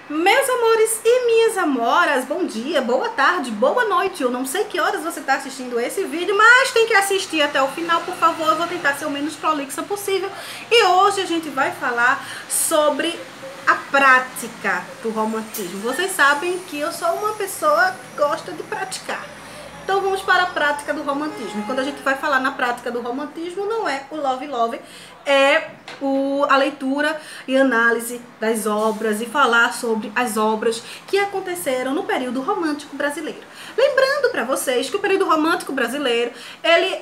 Meus amores e minhas amoras, bom dia, boa tarde, boa noite. Eu não sei que horas você está assistindo esse vídeo, mas tem que assistir até o final, por favor. Eu vou tentar ser o menos prolixa possível. E hoje a gente vai falar sobre a prática do romantismo. Vocês sabem que eu sou uma pessoa que gosta de praticar. Então vamos para a prática do romantismo. E quando a gente vai falar na prática do romantismo, não é o love, é a leitura e análise das obras e falar sobre as obras que aconteceram no período romântico brasileiro. Lembrando para vocês que o período romântico brasileiro, ele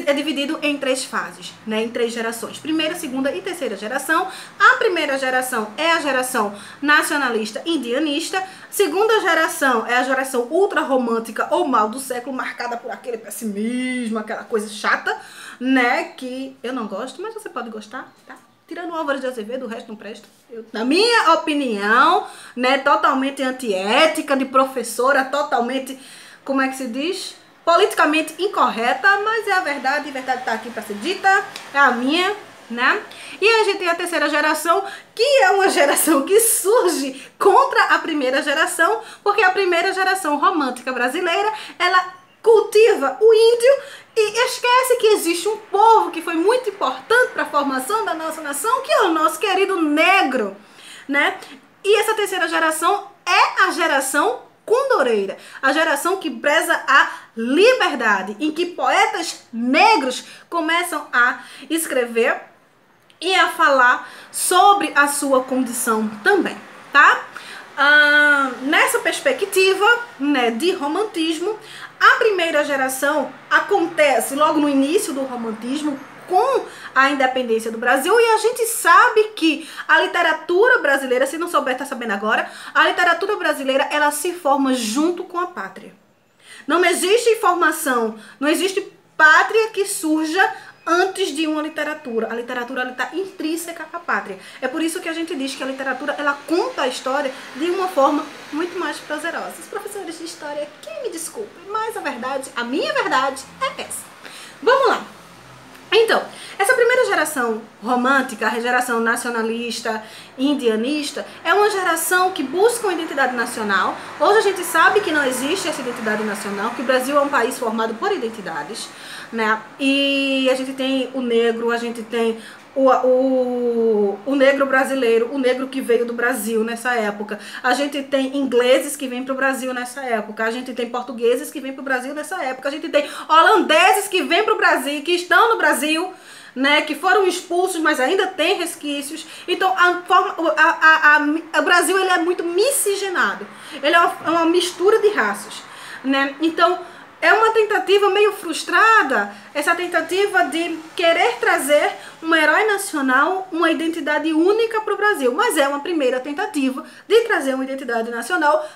é dividido em três fases, né? Em três gerações. Primeira, segunda e terceira geração. A primeira geração é a geração nacionalista indianista. Segunda geração é a geração ultra-romântica ou mal do século, marcada por aquele pessimismo, aquela coisa chata, né? Que eu não gosto, mas você pode gostar, tá? Tirando o Álvares de Azevedo, o resto não presta. Na minha opinião, né? Totalmente antiética, de professora, totalmente, como é que se diz? Politicamente incorreta, mas é a verdade tá aqui para ser dita, é a minha, né? E a gente tem a terceira geração, que é uma geração que surge contra a primeira geração, porque a primeira geração romântica brasileira, ela cultiva o índio e esquece que existe um povo que foi muito importante para a formação da nossa nação, que é o nosso querido negro, né? E essa terceira geração é a geração condoreira, a geração que preza a liberdade, em que poetas negros começam a escrever e a falar sobre a sua condição também, tá? Nessa perspectiva, né, de romantismo, a primeira geração acontece logo no início do romantismo, com a independência do Brasil, e a gente sabe que a literatura brasileira, se não souber, tá sabendo agora, a literatura brasileira, ela se forma junto com a pátria. Não existe formação, não existe pátria que surja antes de uma literatura. A literatura, ela está intrínseca com a pátria. É por isso que a gente diz que a literatura, ela conta a história de uma forma muito mais prazerosa. Os professores de história, que me desculpem, mas a verdade, a minha verdade é essa. Vamos lá. Então, essa primeira geração romântica, a geração nacionalista, indianista, é uma geração que busca uma identidade nacional. Hoje a gente sabe que não existe essa identidade nacional, que o Brasil é um país formado por identidades, né? E a gente tem o negro, a gente tem o negro brasileiro, o negro que veio do Brasil nessa época. A gente tem ingleses que vêm para o Brasil nessa época. A gente tem portugueses que vêm para o Brasil nessa época. A gente tem holandeses que vêm para o Brasil, que estão no Brasil, né, que foram expulsos, mas ainda tem resquícios. Então, o Brasil, ele é muito miscigenado. Ele é uma mistura de raças, né? Então, é uma tentativa meio frustrada, essa tentativa de querer trazer um herói nacional, uma identidade única para o Brasil. Mas é uma primeira tentativa de trazer uma identidade nacional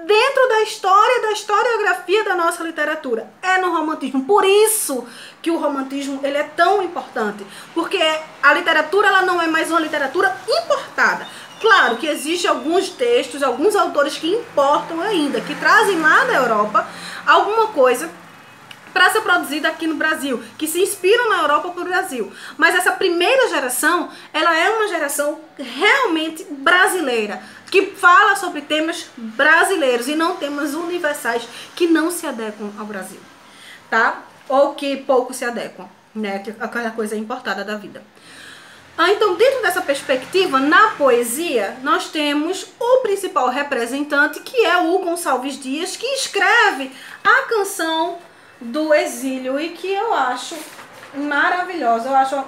dentro da história, da historiografia da nossa literatura. É no romantismo. Por isso que o romantismo, ele é tão importante. Porque a literatura, ela não é mais uma literatura importada. Claro que existem alguns textos, alguns autores que importam ainda, que trazem lá da Europa alguma coisa para ser produzida aqui no Brasil, que se inspiram na Europa para o Brasil. Mas essa primeira geração, ela é uma geração realmente brasileira, que fala sobre temas brasileiros e não temas universais que não se adequam ao Brasil, tá? Ou que pouco se adequam, né? Que aquela coisa importada da vida. Então, dentro dessa perspectiva, na poesia, nós temos o principal representante, que é o Gonçalves Dias, que escreve a canção do exílio e que eu acho maravilhosa, eu acho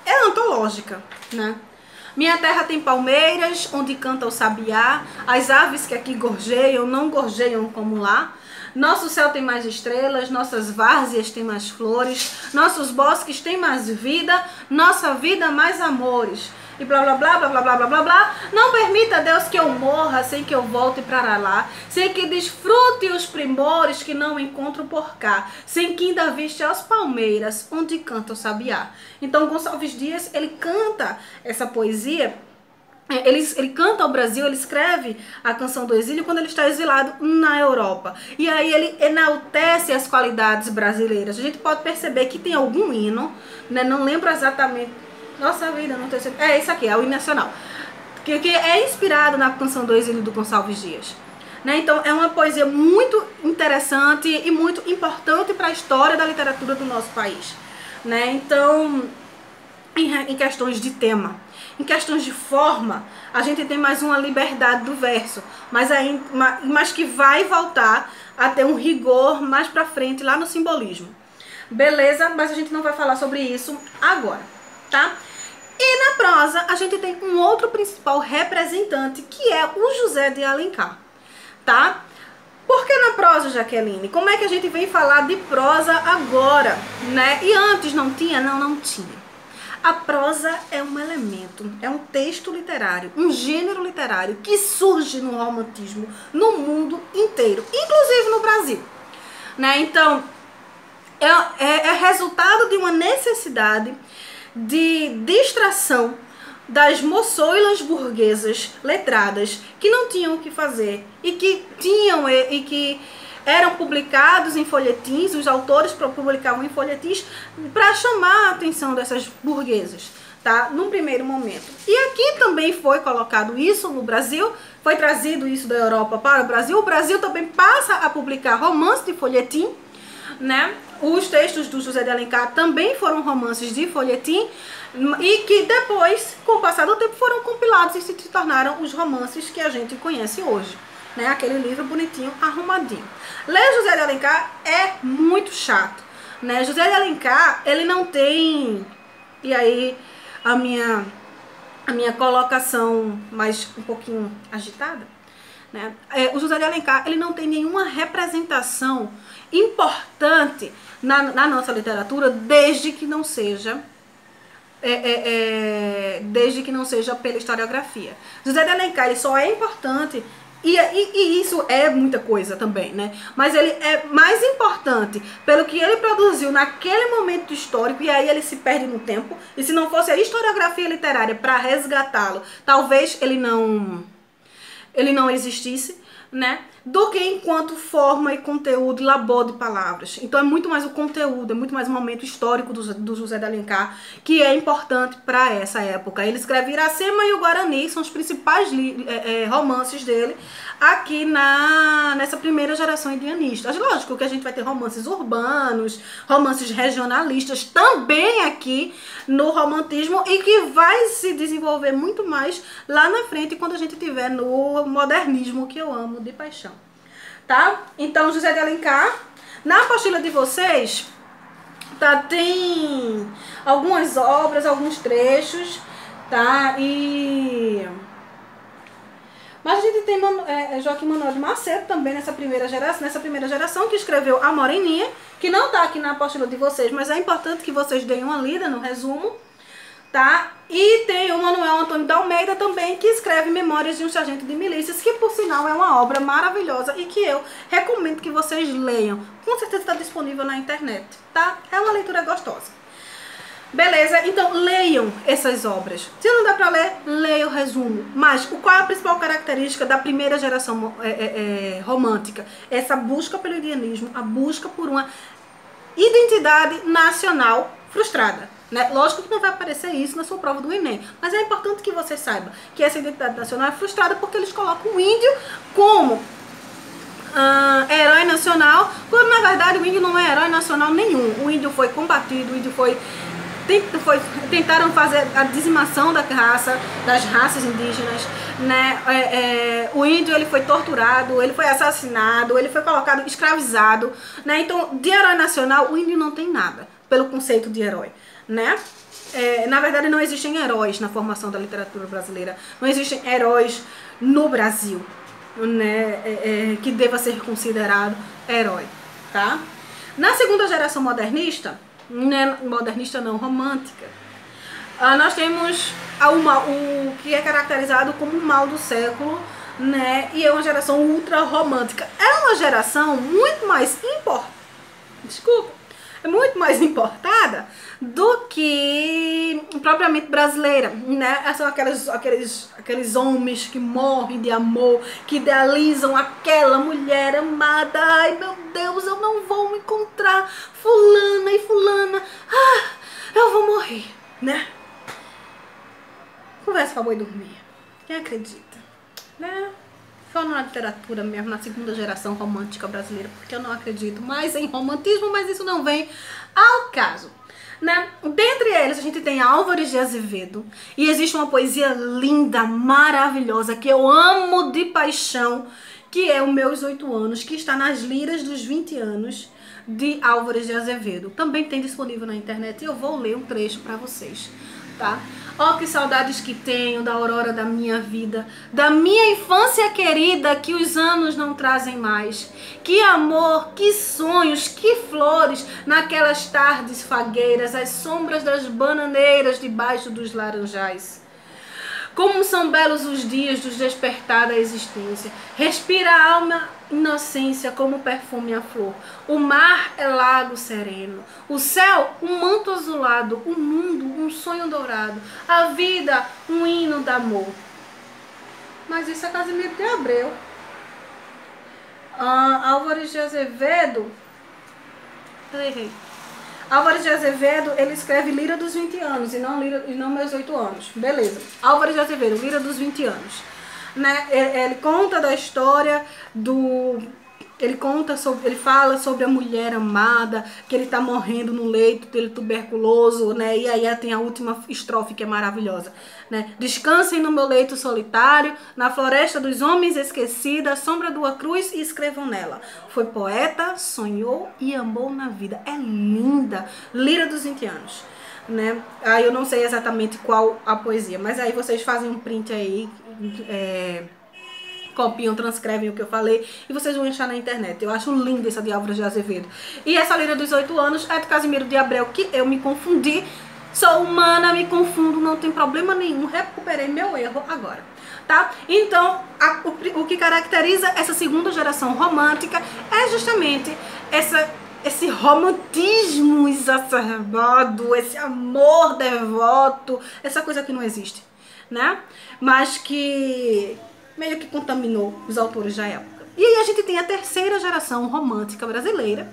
é antológica, né? Minha terra tem palmeiras, onde canta o sabiá, as aves que aqui gorjeiam, não gorjeiam como lá. Nosso céu tem mais estrelas, nossas várzeas têm mais flores, nossos bosques têm mais vida, nossa vida mais amores. E blá blá blá blá blá blá blá blá blá. Não permita, Deus, que eu morra sem que eu volte para lá, sem que desfrute os primores que não encontro por cá, sem que ainda viste as palmeiras onde canta o sabiá. Então Gonçalves Dias, ele canta essa poesia. Ele canta ao Brasil, ele escreve a canção do exílio quando ele está exilado na Europa. E aí ele enaltece as qualidades brasileiras. A gente pode perceber que tem algum hino, né? Não lembro exatamente. Nossa vida, não tem. É isso aqui, é o hino nacional. que é inspirado na canção do Exílio do Gonçalves Dias. Né? Então é uma poesia muito interessante e muito importante para a história da literatura do nosso país. Né? Então, em questões de tema, em questões de forma, a gente tem mais uma liberdade do verso, mas que vai voltar a ter um rigor mais pra frente lá no simbolismo. Beleza? Mas a gente não vai falar sobre isso agora, tá? E na prosa a gente tem um outro principal representante, que é o José de Alencar, tá? Por que na prosa, Jaqueline? Como é que a gente vem falar de prosa agora, né? E antes não tinha? Não, não tinha. A prosa é um elemento, é um texto literário, um gênero literário que surge no romantismo no mundo inteiro, inclusive no Brasil. Né? Então, é resultado de uma necessidade de distração das moçoilas burguesas letradas que não tinham o que fazer e que eram publicados em folhetins, os autores publicavam em folhetins para chamar a atenção dessas burguesas, tá? Num primeiro momento. E aqui também foi colocado isso no Brasil, foi trazido isso da Europa para o Brasil. O Brasil também passa a publicar romances de folhetim, né? Os textos do José de Alencar também foram romances de folhetim e que depois, com o passar do tempo, foram compilados e se tornaram os romances que a gente conhece hoje. Né, aquele livro bonitinho, arrumadinho. Ler José de Alencar é muito chato. Né? José de Alencar, ele não tem... E aí, a minha colocação mais um pouquinho agitada. Né? O José de Alencar, ele não tem nenhuma representação importante na nossa literatura, desde que não seja... desde que não seja pela historiografia. José de Alencar, ele só é importante... E isso é muita coisa também, né? Mas ele é mais importante pelo que ele produziu naquele momento histórico, e aí ele se perde no tempo. E se não fosse a historiografia literária para resgatá-lo, talvez ele não existisse, né? Do que enquanto forma e conteúdo e labor de palavras. Então é muito mais o conteúdo, é muito mais o momento histórico do José de Alencar que é importante para essa época. Ele escreve Iracema e o Guarani, que são os principais romances dele aqui nessa primeira geração indianista. Lógico que a gente vai ter romances urbanos, romances regionalistas também aqui no romantismo, e que vai se desenvolver muito mais lá na frente quando a gente tiver no modernismo, que eu amo de paixão. Tá? Então, José de Alencar, na apostila de vocês, tá, tem algumas obras, alguns trechos, tá? Mas a gente tem Joaquim Manuel de Macedo também nessa primeira geração, que escreveu A Moreninha, que não tá aqui na apostila de vocês, mas é importante que vocês deem uma lida no resumo, tá? E tem o Manuel Antônio de Almeida também, que escreve Memórias de um Sargento de Milícias, que por sinal é uma obra maravilhosa e que eu recomendo que vocês leiam. Com certeza está disponível na internet, tá? É uma leitura gostosa. Beleza? Então leiam essas obras. Se não dá pra ler, leia o resumo. Mas qual é a principal característica da primeira geração romântica? Essa busca pelo indianismo, a busca por uma identidade nacional frustrada. Né? Lógico que não vai aparecer isso na sua prova do Enem, mas é importante que você saiba que essa identidade nacional é frustrada porque eles colocam o índio como herói nacional, quando na verdade o índio não é herói nacional nenhum. O índio foi combatido, o índio tentaram fazer a dizimação das raças indígenas, né? O índio, ele foi torturado, ele foi assassinado, ele foi colocado escravizado, né? Então, de herói nacional, o índio não tem nada, pelo conceito de herói, né? Na verdade, não existem heróis na formação da literatura brasileira, não existem heróis no Brasil, né? Que deva ser considerado herói, tá? Na segunda geração modernista, modernista não, romântica, nós temos o que é caracterizado como o mal do século, né? E é uma geração ultra romântica. É uma geração muito mais muito mais importada do que propriamente brasileira, né? São aqueles homens que morrem de amor, que idealizam aquela mulher amada. Ai, meu Deus, eu não vou encontrar fulana e fulana. Eu vou morrer, né? Conversa pra boi dormir. Quem acredita? Né? Só na literatura mesmo, na segunda geração romântica brasileira, porque eu não acredito mais em romantismo, mas isso não vem ao caso. Né? Dentre eles a gente tem Álvares de Azevedo, e existe uma poesia linda, maravilhosa, que eu amo de paixão, que é Os Meus 8 Anos, que está nas Liras dos 20 Anos, de Álvares de Azevedo. Também tem disponível na internet e eu vou ler um trecho para vocês, tá? Oh, que saudades que tenho da aurora da minha vida, da minha infância querida, que os anos não trazem mais. Que amor, que sonhos, que flores, naquelas tardes fagueiras, as sombras das bananeiras debaixo dos laranjais. Como são belos os dias do despertar da existência. Respira a alma inocência como perfume a flor. O mar é lago sereno. O céu, um manto azulado. O mundo, um sonho dourado. A vida, um hino de amor. Mas isso é Casimiro de Abreu. Álvares de Azevedo. Eu errei. Álvares de Azevedo, ele escreve Lira dos 20 anos e não Meus 8 Anos. Beleza. Álvares de Azevedo, Lira dos 20 anos. Né? Ele conta da história do... Ele fala sobre a mulher amada, que ele tá morrendo no leito dele tuberculoso, né? E aí tem a última estrofe que é maravilhosa, né? Descansem no meu leito solitário, na floresta dos homens esquecida, sombra de uma cruz, e escrevam nela. Foi poeta, sonhou e amou na vida. É linda. Lira dos 20 anos, né? Aí eu não sei exatamente qual a poesia, mas aí vocês fazem um print aí, copiam, transcrevem o que eu falei e vocês vão achar na internet. Eu acho linda essa de Álvares de Azevedo. E essa Lira dos 8 Anos é de Casimiro de Abreu, que eu me confundi. Sou humana, me confundo, não tem problema nenhum. Recuperei meu erro agora, tá? Então, o que caracteriza essa segunda geração romântica é justamente esse romantismo exacerbado, esse amor devoto, essa coisa que não existe, né? Mas que meio que contaminou os autores da época. E aí a gente tem a terceira geração romântica brasileira,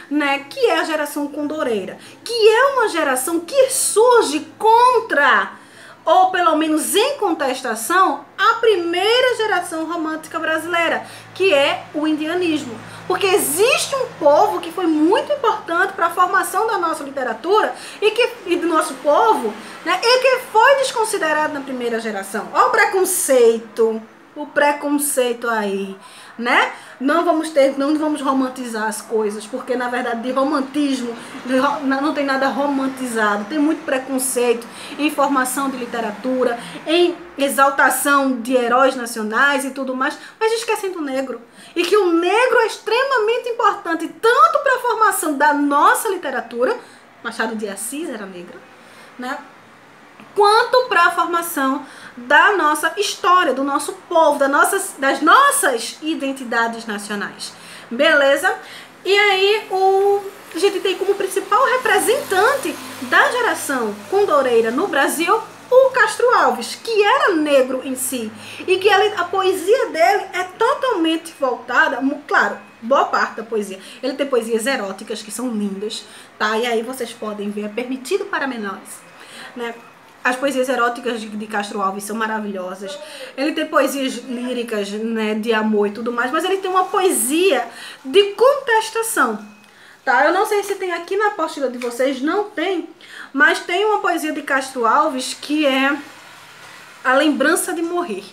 né, que é a geração condoreira, que é uma geração que surge contra, ou pelo menos em contestação, a primeira geração romântica brasileira, que é o indianismo. Porque existe um povo que foi muito importante para a formação da nossa literatura e do nosso povo, né, e que foi desconsiderado na primeira geração. Olha o preconceito aí, né? Não vamos romantizar as coisas, porque na verdade de romantismo não tem nada romantizado. Tem muito preconceito em formação de literatura, em exaltação de heróis nacionais e tudo mais, mas esquecem do negro. E que o negro é extremamente importante tanto para a formação da nossa literatura, Machado de Assis era negro, né? Quanto para a formação da nossa história, do nosso povo, das nossas identidades nacionais. Beleza? E aí a gente tem como principal representante da geração condoreira no Brasil o Castro Alves, que era negro em si. E que a poesia dele é totalmente voltada, claro, boa parte da poesia. Ele tem poesias eróticas que são lindas, tá? E aí vocês podem ver, é permitido para menores, né? As poesias eróticas de Castro Alves são maravilhosas. Ele tem poesias líricas, né, de amor e tudo mais, mas ele tem uma poesia de contestação, tá? Eu não sei se tem aqui na apostila de vocês, não tem, mas tem uma poesia de Castro Alves que é A Lembrança de Morrer,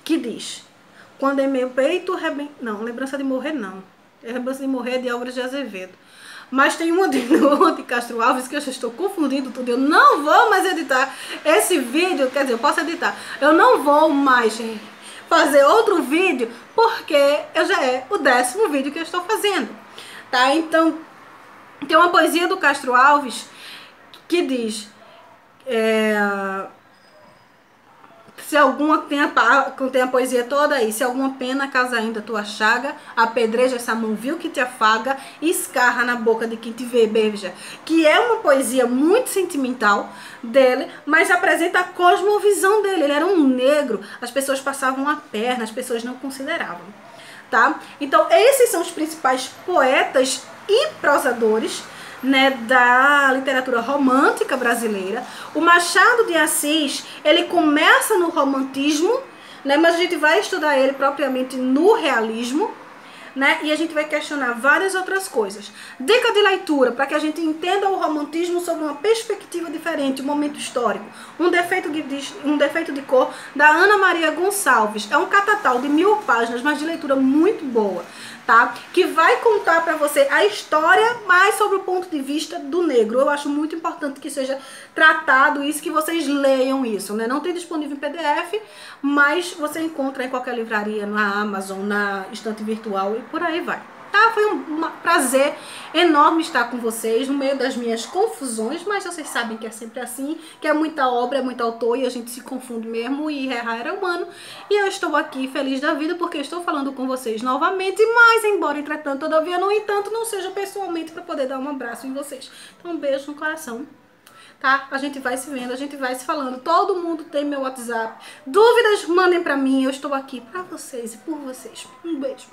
que diz: quando em meu peito não, Lembrança de Morrer não. Lembrança de Morrer é de Álvares de Azevedo. Mas tem uma de Castro Alves que eu já estou confundindo tudo. Eu não vou mais editar esse vídeo, quer dizer, eu posso editar. Eu não vou mais fazer outro vídeo, porque já é o 10º vídeo que eu estou fazendo, tá? Então, tem uma poesia do Castro Alves que diz... se alguma tem a poesia toda aí. Se alguma pena causa ainda tua chaga, apedreja essa mão vil que te afaga, escarra na boca de quem te vê, beija. Que é uma poesia muito sentimental dele, mas apresenta a cosmovisão dele. Ele era um negro, as pessoas passavam a perna, as pessoas não consideravam, tá? Então esses são os principais poetas e prosadores, né, da literatura romântica brasileira. O Machado de Assis, ele começa no romantismo, né, mas a gente vai estudar ele propriamente no realismo, né, e a gente vai questionar várias outras coisas. Dica de leitura, para que a gente entenda o romantismo sob uma perspectiva diferente, um momento histórico. Um defeito de cor, da Ana Maria Gonçalves. É um catatal de 1000 páginas, mas de leitura muito boa, tá? Que vai contar para você a história, mas sobre o ponto de vista do negro. Eu acho muito importante que seja tratado isso, que vocês leiam isso, né? Não tem disponível em PDF, mas você encontra em qualquer livraria, na Amazon, na estante virtual e por aí vai. Tá? Foi um prazer enorme estar com vocês no meio das minhas confusões, mas vocês sabem que é sempre assim, que é muita obra, é muito autor e a gente se confunde mesmo e errar era humano. E eu estou aqui feliz da vida porque estou falando com vocês novamente, mas embora, entretanto, todavia, no entanto, não seja pessoalmente para poder dar um abraço em vocês. Então um beijo no coração. Tá? A gente vai se vendo, a gente vai se falando. Todo mundo tem meu WhatsApp. Dúvidas, mandem pra mim. Eu estou aqui pra vocês e por vocês. Um beijo.